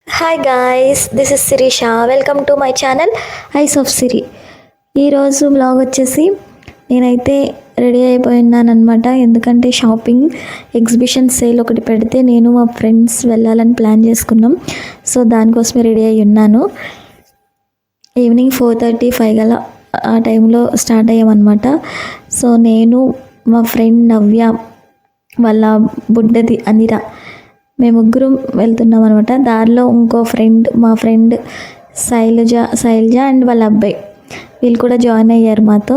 Hi guys, this is Sirisha. Welcome to my channel eyes of Siri. ఈరోజు blog వచ్చేసి నేనైతే ready అయిపోయినానమాట. ఎందుకంటే షాపింగ్ ఎగ్జిబిషన్ సేల్ ఒకటి పెడితే నేను మా ఫ్రెండ్స్ వెళ్ళాలని ప్లాన్ చేసుకున్నాం. సో దానికోసమే రెడీ అయి ఉన్నాను. ఈవినింగ్ 4:35 గల ఆ టైంలో స్టార్ట్ అయ్యామన్నమాట. సో నేను మా ఫ్రెండ్ నవ్య వాళ్ళ బుడ్డది అనిరా మేము ముగ్గురం వెళ్తున్నాం అనమాట. దారిలో ఇంకో ఫ్రెండ్, మా ఫ్రెండ్ శైలజ అండ్ వాళ్ళ అబ్బాయి, వీళ్ళు కూడా జాయిన్ అయ్యారు మాతో.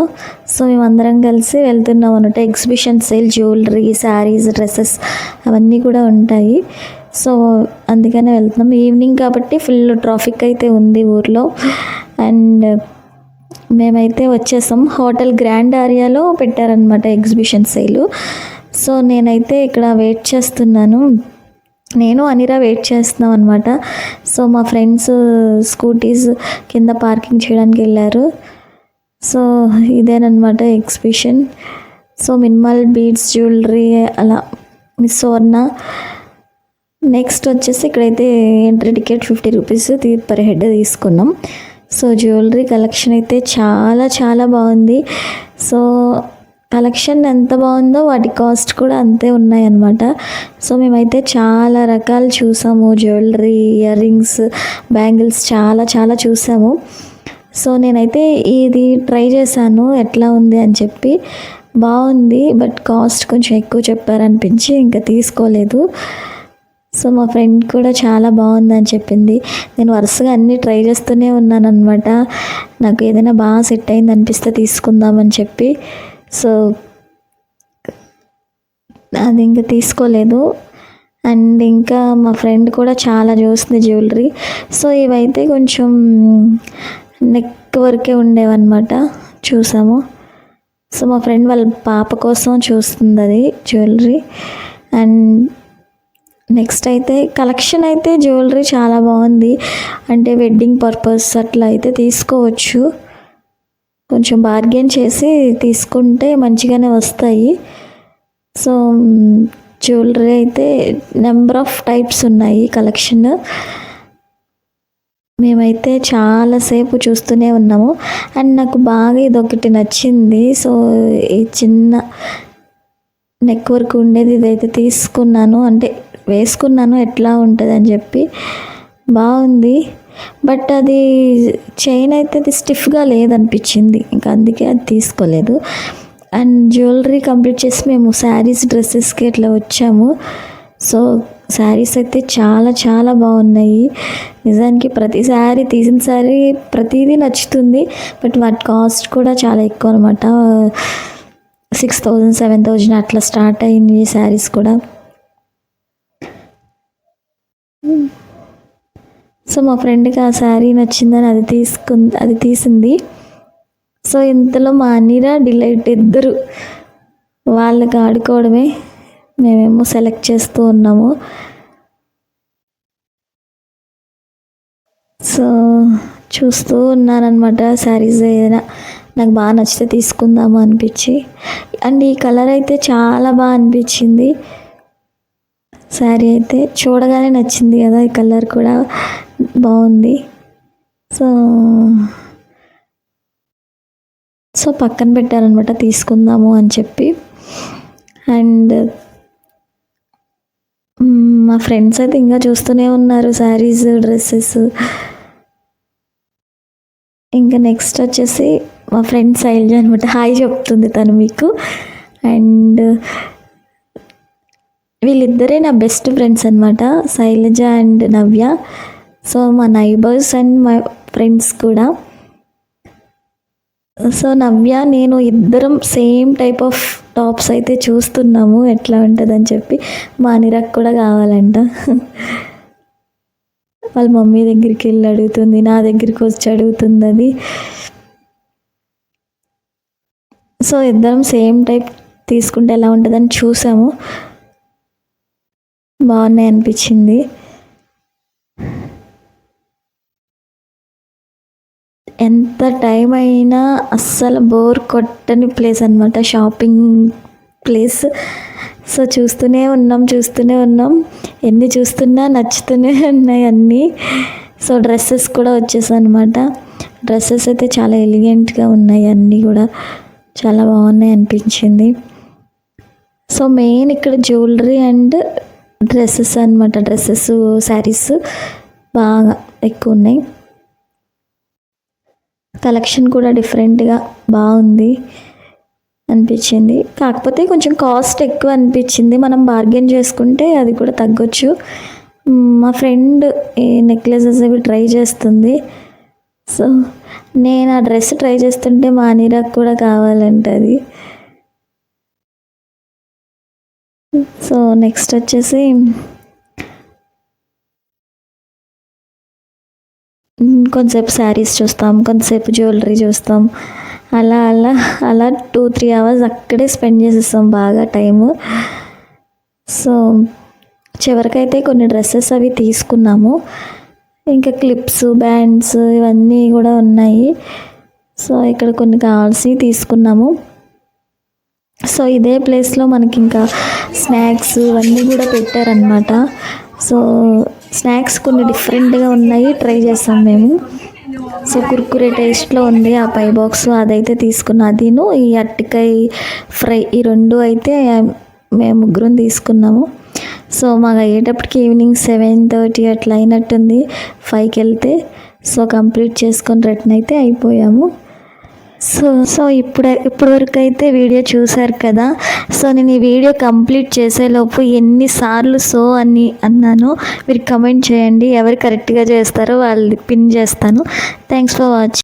సో మేమందరం కలిసి వెళ్తున్నాం అనమాట. Exhibition sale jewellery, saris, dresses అవన్నీ కూడా ఉంటాయి. సో అందుకనే వెళ్తున్నాం. ఈవినింగ్ కాబట్టి ఫుల్ ట్రాఫిక్ అయితే ఉంది ఊర్లో. అండ్ మేమైతే వచ్చేసాం. హోటల్ గ్రాండ్ ఏరియాలో పెట్టారనమాట ఎగ్జిబిషన్ సేలు. సో నేనైతే ఇక్కడ వెయిట్ చేస్తున్నాను. నేను అనిరా వెయిట్ చేస్తున్నాం అనమాట. సో మా ఫ్రెండ్స్ స్కూటీస్ కింద పార్కింగ్ చేయడానికి వెళ్ళారు. సో ఇదేనమాట exhibition. So minimal beads, jewellery అలా మిస్ అవ్వన్నా. నెక్స్ట్ వచ్చేసి ఇక్కడైతే entry ticket 50 rupees per head తీసుకున్నాం. సో జ్యువెలరీ కలెక్షన్ అయితే చాలా చాలా బాగుంది. సో కలెక్షన్ ఎంత బాగుందో వాటి కాస్ట్ కూడా అంతే ఉన్నాయన్నమాట. సో మేమైతే చాలా రకాలు చూసాము. జ్యువెలరీ, ఇయర్ రింగ్స్, బ్యాంగిల్స్ చాలా చాలా చూసాము. సో నేనైతే ఇది ట్రై చేశాను ఎట్లా ఉంది అని చెప్పి. బాగుంది, బట్ కాస్ట్ కొంచెం ఎక్కువ చెప్పారనిపించి ఇంకా తీసుకోలేదు. సో మా ఫ్రెండ్ కూడా చాలా బాగుందని చెప్పింది. నేను వరుసగా అన్నీ ట్రై చేస్తూనే ఉన్నాను అనమాట. నాకు ఏదైనా బాగా సెట్ అయింది అనిపిస్తే తీసుకుందామని చెప్పి. సో అది ఇంకా తీసుకోలేదు. అండ్ ఇంకా మా ఫ్రెండ్ కూడా చాలా చూస్తుంది జ్యువెలరీ. సో ఇవైతే కొంచెం నెక్ వరకే ఉండేవన్నమాట, చూసాము. సో మా ఫ్రెండ్ వాళ్ళ పాప కోసం చూస్తుంది అది జ్యువెలరీ. అండ్ నెక్స్ట్ అయితే కలెక్షన్ అయితే జ్యువెలరీ చాలా బాగుంది. అంటే వెడ్డింగ్ పర్పస్ అట్లా అయితే తీసుకోవచ్చు. కొంచెం బార్గెన్ చేసి తీసుకుంటే మంచిగానే వస్తాయి. సో జ్యువెలరీ అయితే నెంబర్ ఆఫ్ టైప్స్ ఉన్నాయి కలెక్షన్. మేమైతే చాలాసేపు చూస్తూనే ఉన్నాము. అండ్ నాకు బాగా ఇదొకటి నచ్చింది. సో ఈ చిన్న నెక్ వర్క్ ఉండేది ఇదైతే తీసుకున్నాను, అంటే వేసుకున్నాను ఎట్లా ఉంటుంది అని చెప్పి. బాగుంది, బట్ అది చైన్ అయితే అది స్టిఫ్గా లేదనిపించింది, ఇంకా అందుకే అది తీసుకోలేదు. అండ్ జ్యువెలరీ కంప్లీట్ చేసి మేము శారీస్, డ్రెస్సెస్కి ఇట్లా వచ్చాము. సో శారీస్ అయితే చాలా చాలా బాగున్నాయి. నిజానికి ప్రతి శారీ తీసిన శారీ ప్రతిదీ నచ్చుతుంది, బట్ వాటి కాస్ట్ కూడా చాలా ఎక్కువ అనమాట. 6,000, 7,000 అట్లా స్టార్ట్ అయింది ఈ శారీస్ కూడా. సో మా ఫ్రెండ్కి ఆ శారీ నచ్చిందని అది తీసింది. సో ఇంతలో మా అనిరా, డిలైట్ ఇద్దరు వాళ్ళకి ఆడుకోవడమే, మేమేమో సెలెక్ట్ చేస్తూ ఉన్నాము. సో చూస్తూ ఉన్నానమాట శారీస్. ఏదైనా నాకు బాగా నచ్చితే తీసుకుందాము అనిపించి. అండ్ ఈ కలర్ అయితే చాలా బాగా అనిపించింది. శారీ అయితే చూడగానే నచ్చింది కదా, ఈ కలర్ కూడా బాగుంది. సో సో పక్కన పెట్టారనమాట తీసుకుందాము అని చెప్పి. అండ్ మా ఫ్రెండ్స్ అయితే ఇంకా చూస్తూనే ఉన్నారు శారీస్, డ్రెస్సెస్. ఇంకా నెక్స్ట్ వచ్చేసి మా ఫ్రెండ్ శైలజ అనమాట. హాయ్ చెప్తుంది తను మీకు. అండ్ వీళ్ళిద్దరే నా బెస్ట్ ఫ్రెండ్స్ అనమాట, శైలజ అండ్ నవ్య. సో మా నైబర్స్ అండ్ మా ఫ్రెండ్స్ కూడా. సో నవ్య, నేను ఇద్దరం సేమ్ టైప్ ఆఫ్ టాప్స్ అయితే చూస్తున్నాము ఎట్లా ఉంటుందని చెప్పి. మా అనిరకు కూడా కావాలంట. వాళ్ళ మమ్మీ దగ్గరికి వెళ్ళి అడుగుతుంది, నా దగ్గరికి వచ్చి అడుగుతుంది అది. సో ఇద్దరం సేమ్ టైప్ తీసుకుంటే ఎలా ఉంటుందని చూసాము. బాగున్నాయి అనిపించింది. ఎంత టైం అయినా అస్సలు బోర్ కొట్టని ప్లేస్ అనమాట షాపింగ్ ప్లేస్. సో చూస్తూనే ఉన్నాం, ఎన్ని చూస్తున్నా నచ్చుతూనే ఉన్నాయి అన్నీ. సో డ్రెస్సెస్ కూడా వచ్చేసాయి అనమాట. డ్రెస్సెస్ అయితే చాలా ఎలిగెంట్గా ఉన్నాయి, అన్నీ కూడా చాలా బాగున్నాయి అనిపించింది. సో మెయిన్ ఇక్కడ జ్యువెలరీ అండ్ డ్రెస్సెస్ అనమాట. డ్రెస్సెస్, శారీస్ బాగా ఎక్కువ ఉన్నాయి. కలెక్షన్ కూడా డిఫరెంట్గా బాగుంది అనిపించింది. కాకపోతే కొంచెం కాస్ట్ ఎక్కువ అనిపించింది. మనం బార్గెన్ చేసుకుంటే అది కూడా తగ్గొచ్చు. మా ఫ్రెండ్ ఈ నెక్లెసెస్ అవి ట్రై చేస్తుంది. సో నేను ఆ డ్రెస్ ట్రై చేస్తుంటే మా అనిరాకు కూడా కావాలంట అది. సో నెక్స్ట్ వచ్చేసి కొంతసేపు శారీస్ చూస్తాం, కొంతసేపు జ్యువెలరీ చూస్తాం. అలా అలా అలా 2-3 అవర్స్ అక్కడే స్పెండ్ చేసేస్తాం బాగా టైము. సో చివరికైతే కొన్ని డ్రెస్సెస్ అవి తీసుకున్నాము. ఇంకా క్లిప్స్, బ్యాండ్స్ ఇవన్నీ కూడా ఉన్నాయి. సో ఇక్కడ కొన్ని కావాల్సినవి తీసుకున్నాము. సో ఇదే ప్లేస్లో మనకి ఇంకా స్నాక్స్ ఇవన్నీ కూడా పెట్టారనమాట. సో స్నాక్స్ కొన్ని డిఫరెంట్గా ఉన్నాయి, ట్రై చేస్తాం మేము. సో కుర్కురే టేస్ట్లో ఉంది ఆ పై బాక్స్, అదైతే తీసుకున్నా. అదిను ఈ అరటికాయ ఫ్రై, ఈ 2 అయితే మేము ముగ్గురం తీసుకున్నాము. సో మాకు అయ్యేటప్పటికి ఈవినింగ్ 7:30 అట్లా అయినట్టుంది 5కి వెళ్తే. సో కంప్లీట్ చేసుకొని రిటర్న్ అయితే అయిపోయాము. సో ఇప్పటి వరకు అయితే వీడియో చూశారు కదా. సో నేను ఈ వీడియో కంప్లీట్ చేసేలోపు ఎన్నిసార్లు అని అన్నాను మీరు కమెంట్ చేయండి. ఎవరు కరెక్ట్గా చేస్తారో వాళ్ళు పిన్ చేస్తాను. Thanks for watching.